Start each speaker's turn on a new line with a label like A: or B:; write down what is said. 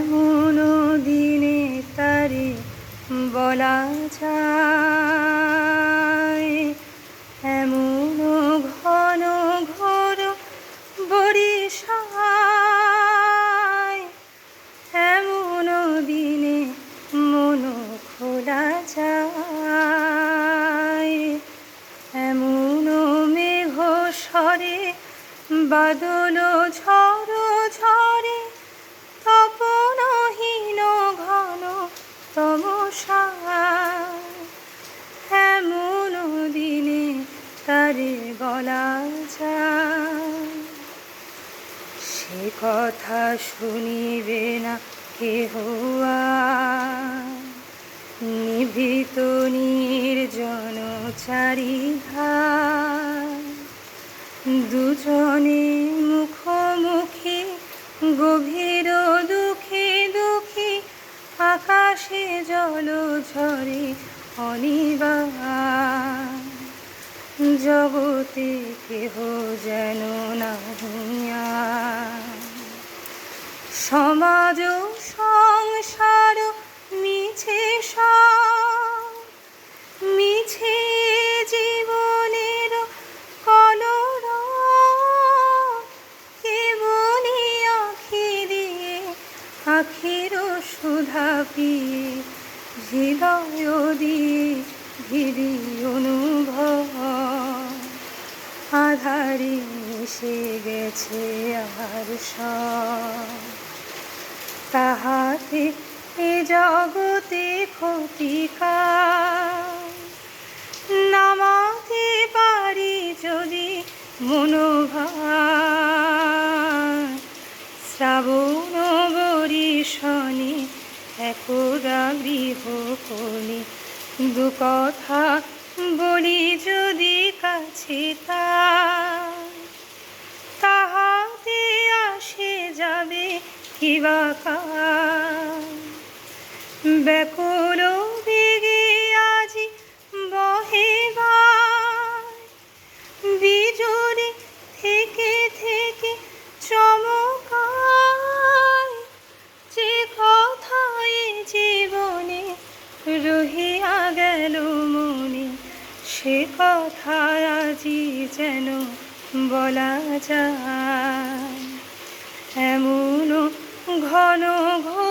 A: এমন দিনে তারে বলা যায়, এমন ঘন ঘোর বরিশায়, এমন দিনে মন খোলা যায়, এমন মেঘ স্বরে বাদল ঝড় ঝরে, তপনহীন ঘন তমসা, এমন দিনে তারে বলা যায়। সে কথা শুনিবে না কেহ আর, নিভৃত নির্জন চারিধার, দুজনে মুখোমুখি গভীর দুঃখে দুঃখী, আকাশে জল ঝরে অনিবার, জগতে কেহ যেন নাহি আর। সমাজ সংসার মিছে সব, মিছে জীবনের কলরব, কেবলি আঁখি দিয়ে আখির সুধা পিয়ে, হৃদয় দিয়ে ধীরে অনুভব, আধারে মিশে গেছে আর সব। তাহাতে এ জগতে ক্ষতিকার, নামাতে পারি যদি মনোভার, শ্রাবণ বরিশনে একরা গৃহকোণে, দু কথা বলি যদি কাছে তাহাতে আসে যাবে কিবা কার। ব্যাকুল বেগে আজি বহে বায়, বিজুলি থেকে থেকে চমকায়, যে কথায় জীবনে রহিয়া গেল মনে, সে কথা আজি যেন বলা যায়, এমন ঘন ঘন